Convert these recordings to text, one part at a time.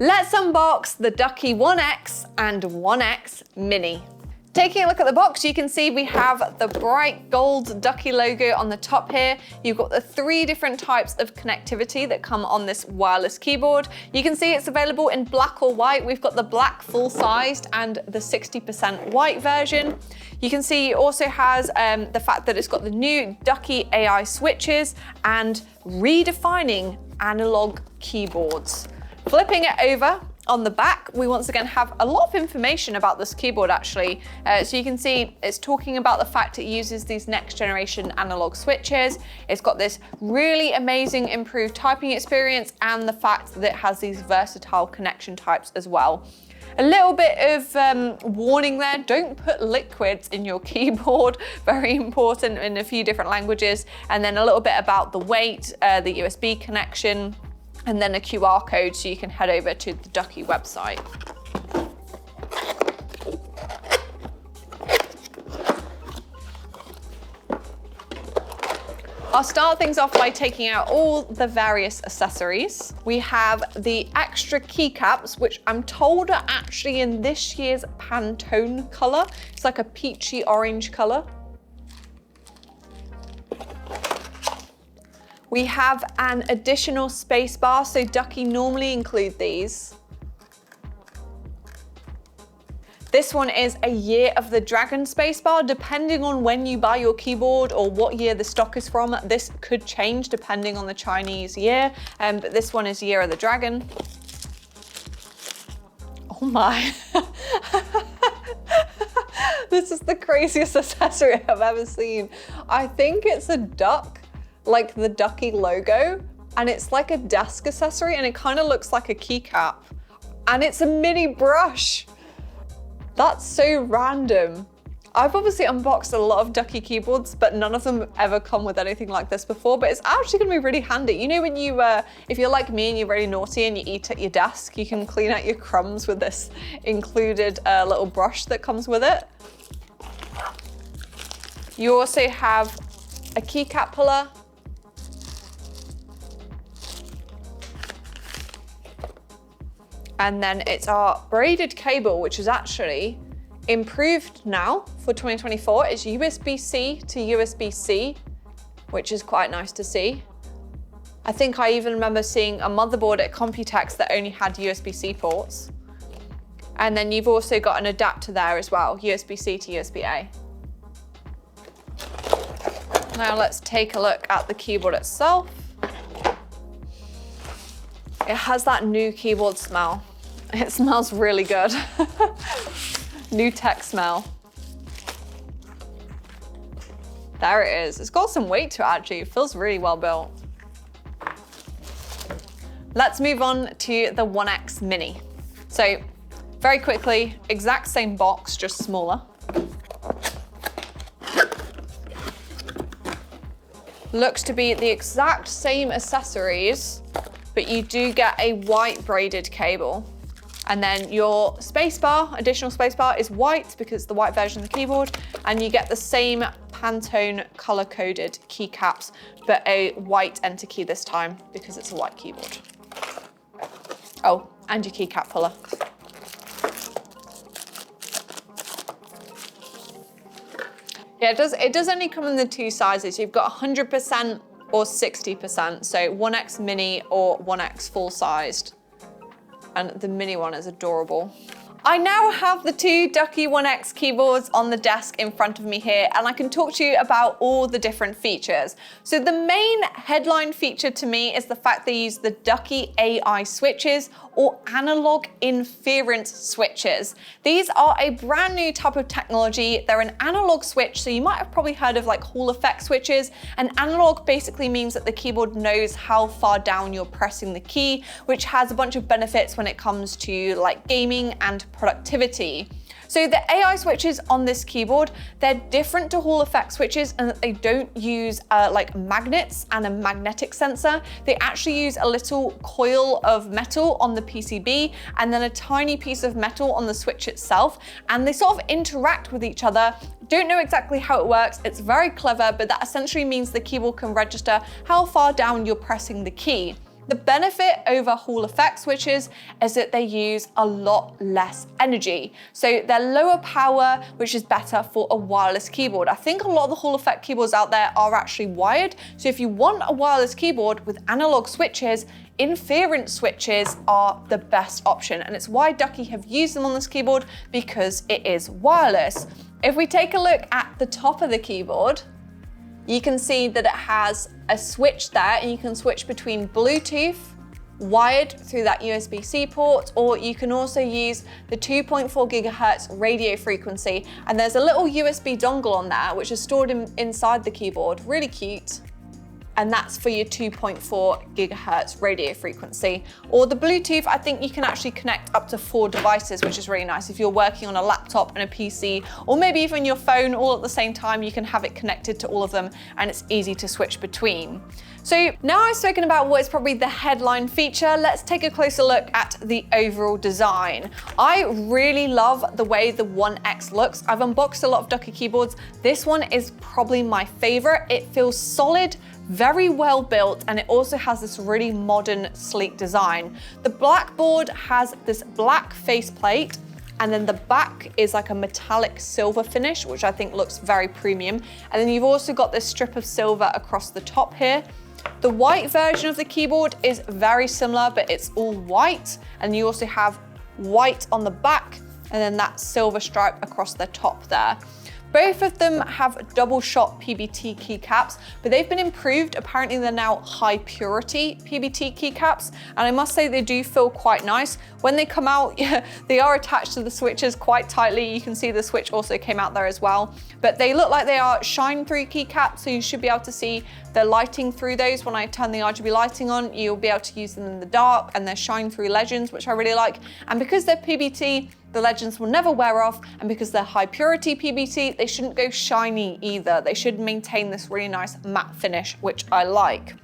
Let's unbox the Ducky One X and One X Mini. Taking a look at the box, you can see we have the bright gold Ducky logo on the top here. You've got the 3 different types of connectivity that come on this wireless keyboard. You can see it's available in black or white. We've got the black full-sized and the 60% white version. You can see it also has the fact that it's got the new Ducky AI switches and redefining analog keyboards. Flipping it over, on the back, we once again have a lot of information about this keyboard actually. So you can see it's talking about the fact it uses these next generation analog switches. It's got this really amazing improved typing experience and the fact that it has these versatile connection types as well. A little bit of warning there, don't put liquids in your keyboard, very important in a few different languages. And then a little bit about the weight, the USB connection, and then a QR code so you can head over to the Ducky website. I'll start things off by taking out all the various accessories. We have the extra keycaps, which I'm told are actually in this year's Pantone color. It's like a peachy orange color. We have an additional space bar, so Ducky normally include these. This one is a Year of the Dragon spacebar. Depending on when you buy your keyboard or what year the stock is from, this could change depending on the Chinese year, but this one is Year of the Dragon. Oh my. This is the craziest accessory I've ever seen. I think it's a duck, like the Ducky logo, and it's like a desk accessory and it kind of looks like a keycap. And it's a mini brush. That's so random. I've obviously unboxed a lot of Ducky keyboards, but none of them ever come with anything like this before, but it's actually gonna be really handy. You know when you, if you're like me and you're very naughty and you eat at your desk, you can clean out your crumbs with this included little brush that comes with it. You also have a keycap puller, and then it's our braided cable, which is actually improved now for 2024. It's USB-C to USB-C, which is quite nice to see. I think I even remember seeing a motherboard at Computex that only had USB-C ports. And then you've also got an adapter there as well, USB-C to USB-A. Now let's take a look at the keyboard itself. It has that new keyboard smell. It smells really good. New tech smell. There it is. It's got some weight to it actually. It feels really well built. Let's move on to the One X Mini. So very quickly, exact same box, just smaller. Looks to be the exact same accessories, but you do get a white braided cable. And then your spacebar, additional spacebar, is white because it's the white version of the keyboard, and you get the same Pantone color-coded keycaps, but a white enter key this time because it's a white keyboard. Oh, and your keycap puller. Yeah, it does only come in the 2 sizes. You've got 100% or 60%, so One X Mini or One X full-sized. And the mini one is adorable. I now have the 2 Ducky One X keyboards on the desk in front of me here, and I can talk to you about all the different features. So the main headline feature to me is the fact they use the Ducky AI switches or analog inference switches. These are a brand new type of technology. They're an analog switch, so you might have probably heard of like Hall effect switches. And analog basically means that the keyboard knows how far down you're pressing the key, which has a bunch of benefits when it comes to like gaming and productivity. So the AI switches on this keyboard, they're different to Hall effect switches in that they don't use like magnets and a magnetic sensor. They actually use a little coil of metal on the PCB and then a tiny piece of metal on the switch itself. And they sort of interact with each other. Don't know exactly how it works. It's very clever, but that essentially means the keyboard can register how far down you're pressing the key. The benefit over Hall effect switches is that they use a lot less energy. So they're lower power, which is better for a wireless keyboard. I think a lot of the Hall effect keyboards out there are actually wired. So if you want a wireless keyboard with analog switches, inference switches are the best option. And it's why Ducky have used them on this keyboard, because it is wireless. If we take a look at the top of the keyboard, you can see that it has a switch there, and you can switch between Bluetooth, wired through that USB-C port, or you can also use the 2.4 gigahertz radio frequency. And there's a little USB dongle on there, which is stored inside the keyboard, really cute. And that's for your 2.4 gigahertz radio frequency. Or the Bluetooth, I think you can actually connect up to 4 devices, which is really nice. If you're working on a laptop and a PC, or maybe even your phone all at the same time, you can have it connected to all of them, and it's easy to switch between. So now I've spoken about what is probably the headline feature, let's take a closer look at the overall design. I really love the way the One X looks. I've unboxed a lot of Ducky keyboards. This one is probably my favorite. It feels solid, very well built, and it also has this really modern, sleek design. The black board has this black faceplate, and then the back is like a metallic silver finish, which I think looks very premium. And then you've also got this strip of silver across the top here. The white version of the keyboard is very similar, but it's all white. And you also have white on the back, and then that silver stripe across the top there. Both of them have double shot PBT keycaps, but they've been improved. Apparently they're now high purity PBT keycaps, and I must say they do feel quite nice. When they come out, they are attached to the switches quite tightly. You can see the switch also came out there as well, but they look like they are shine through keycaps, so you should be able to see the lighting through those. When I turn the RGB lighting on, you'll be able to use them in the dark, and they're shine through legends, which I really like. And because they're PBT, the legends will never wear off, and because they're high purity PBT, they shouldn't go shiny either. They should maintain this really nice matte finish, which I like.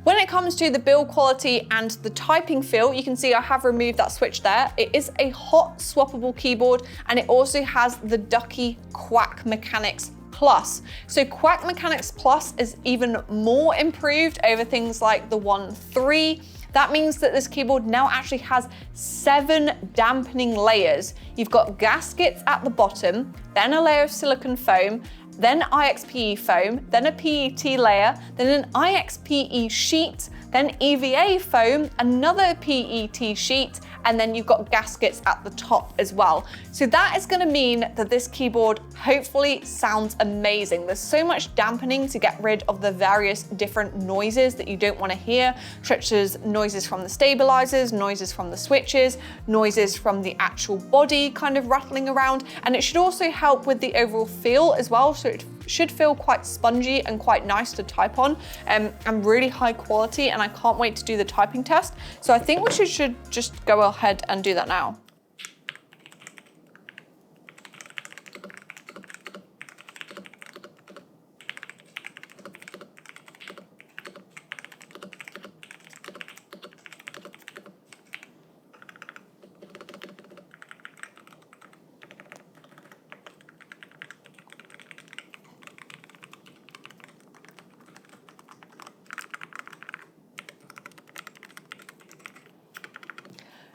When it comes to the build quality and the typing feel, you can see I have removed that switch there. It is a hot swappable keyboard, and it also has the Ducky Quack Mechanics Plus. So Quack Mechanics Plus is even more improved over things like the One 3. That means that this keyboard now actually has 7 dampening layers. You've got gaskets at the bottom, then a layer of silicone foam, then IXPE foam, then a PET layer, then an IXPE sheet, then EVA foam, another PET sheet, and then you've got gaskets at the top as well. So that is gonna mean that this keyboard hopefully sounds amazing. There's so much dampening to get rid of the various different noises that you don't wanna hear, such as noises from the stabilizers, noises from the switches, noises from the actual body kind of rattling around. And it should also help with the overall feel as well. So it should feel quite spongy and quite nice to type on, and really high quality, and I can't wait to do the typing test. So I think we should just go ahead and do that now.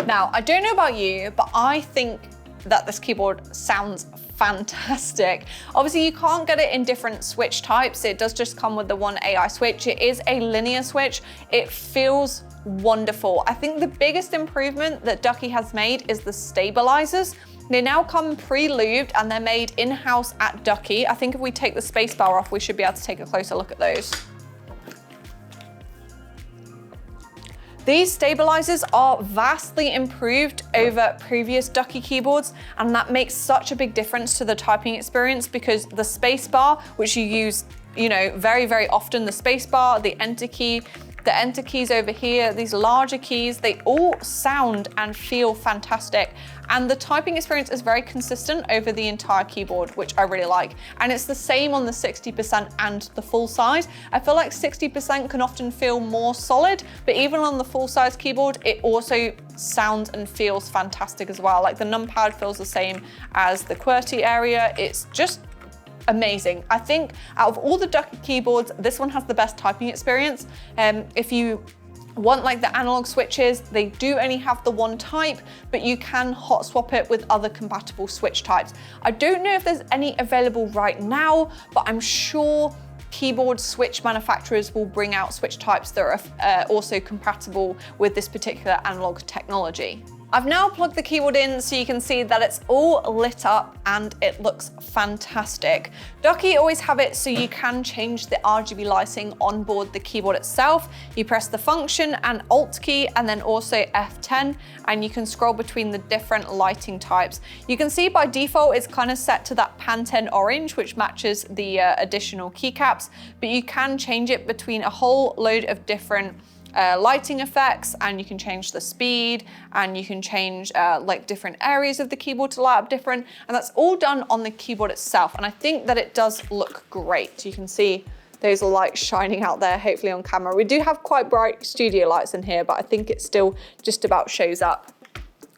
Now, I don't know about you, but I think that this keyboard sounds fantastic. Obviously, you can't get it in different switch types. It does just come with the one AI switch. It is a linear switch. It feels wonderful. I think the biggest improvement that Ducky has made is the stabilizers. They now come pre-lubed, and they're made in-house at Ducky. I think if we take the spacebar off, we should be able to take a closer look at those. These stabilizers are vastly improved over previous Ducky keyboards, and that makes such a big difference to the typing experience, because the spacebar, which you use, very, very often, the spacebar, the enter keys over here, these larger keys, they all sound and feel fantastic. And the typing experience is very consistent over the entire keyboard, which I really like. And it's the same on the 60% and the full size. I feel like 60% can often feel more solid, but even on the full size keyboard, it also sounds and feels fantastic as well. Like the numpad feels the same as the QWERTY area. It's just amazing. I think out of all the Ducky keyboards, this one has the best typing experience. If you want like the analog switches, they do only have the one type, but you can hot swap it with other compatible switch types. I don't know if there's any available right now, but I'm sure keyboard switch manufacturers will bring out switch types that are also compatible with this particular analog technology. I've now plugged the keyboard in so you can see that it's all lit up and it looks fantastic. Ducky always have it so you can change the RGB lighting on board the keyboard itself. You press the function and Alt key and then also F10 and you can scroll between the different lighting types. You can see by default it's kind of set to that Pantene orange, which matches the additional keycaps, but you can change it between a whole load of different lighting effects, and you can change the speed and you can change like different areas of the keyboard to light up different, and that's all done on the keyboard itself, and I think that it does look great. You can see those lights shining out there, hopefully on camera. We do have quite bright studio lights in here, but I think it still just about shows up.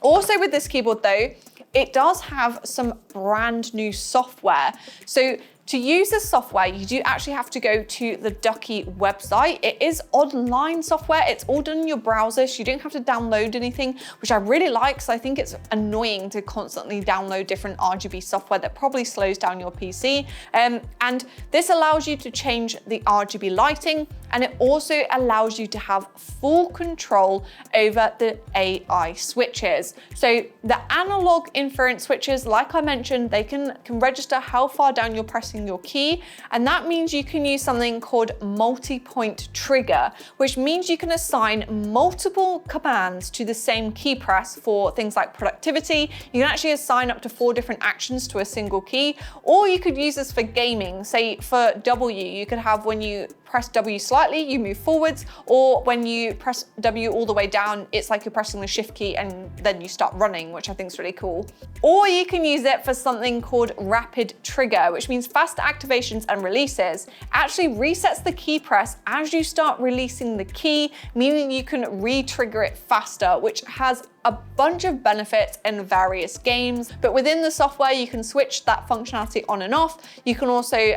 Also with this keyboard though, it does have some brand new software. So to use this software, you do actually have to go to the Ducky website. It is online software. It's all done in your browser, so you don't have to download anything, which I really like, because I think it's annoying to constantly download different RGB software that probably slows down your PC. And this allows you to change the RGB lighting, and it also allows you to have full control over the AI switches. So the analog inference switches, like I mentioned, they can register how far down you're pressing your key, and that means you can use something called multi-point trigger, which means you can assign multiple commands to the same key press for things like productivity. You can actually assign up to 4 different actions to a single key, or you could use this for gaming. Say for W, you could have when you press W slightly, you move forwards, or when you press W all the way down, it's like you're pressing the shift key and then you start running, which I think is really cool. Or you can use it for something called rapid trigger, which means fast activations and releases. Actually resets the key press as you start releasing the key, meaning you can re-trigger it faster, which has a bunch of benefits in various games. But within the software, you can switch that functionality on and off. You can also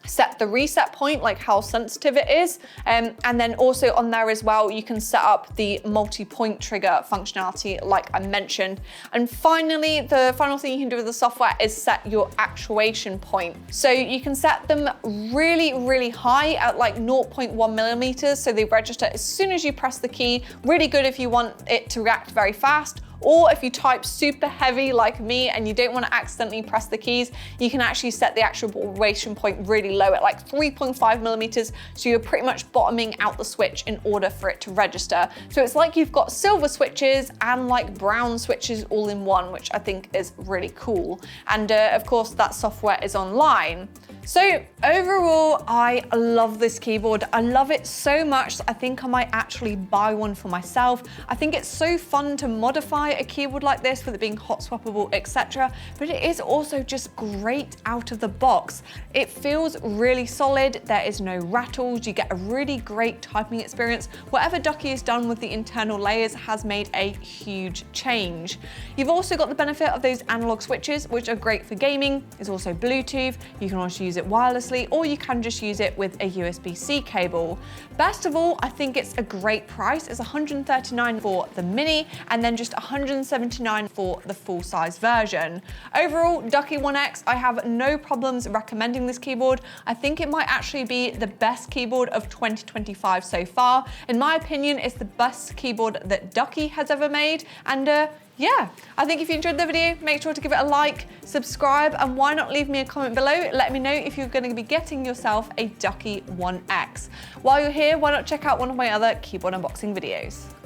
set the reset point, like how sensitive it is. And then also on there as well, you can set up the multi-point trigger functionality, like I mentioned. And finally, the final thing you can do with the software is set your actuation point. So you can set them really, really high at like 0.1 millimeters. So they register as soon as you press the key. Really good if you want it to react very fast. Or if you type super heavy like me and you don't want to accidentally press the keys, you can actually set the actuation point really low at like 3.5 millimeters. So you're pretty much bottoming out the switch in order for it to register. So it's like you've got silver switches and like brown switches all in one, which I think is really cool. And of course that software is online. So overall, I love this keyboard. I love it so much that I think I might actually buy one for myself. I think it's so fun to modify a keyboard like this with it being hot swappable, etc. But it is also just great out of the box. It feels really solid. There is no rattles. You get a really great typing experience. Whatever Ducky has done with the internal layers has made a huge change. You've also got the benefit of those analog switches, which are great for gaming. It's also Bluetooth. You can also use it wirelessly, or you can just use it with a USB-C cable. Best of all, I think it's a great price. It's $139 for the mini, and then just $179 for the full-size version. Overall, Ducky One X, I have no problems recommending this keyboard. I think it might actually be the best keyboard of 2025 so far. In my opinion, it's the best keyboard that Ducky has ever made, and yeah, I think if you enjoyed the video, make sure to give it a like, subscribe, and why not leave me a comment below? Let me know if you're going to be getting yourself a Ducky One X. While you're here, why not check out one of my other keyboard unboxing videos?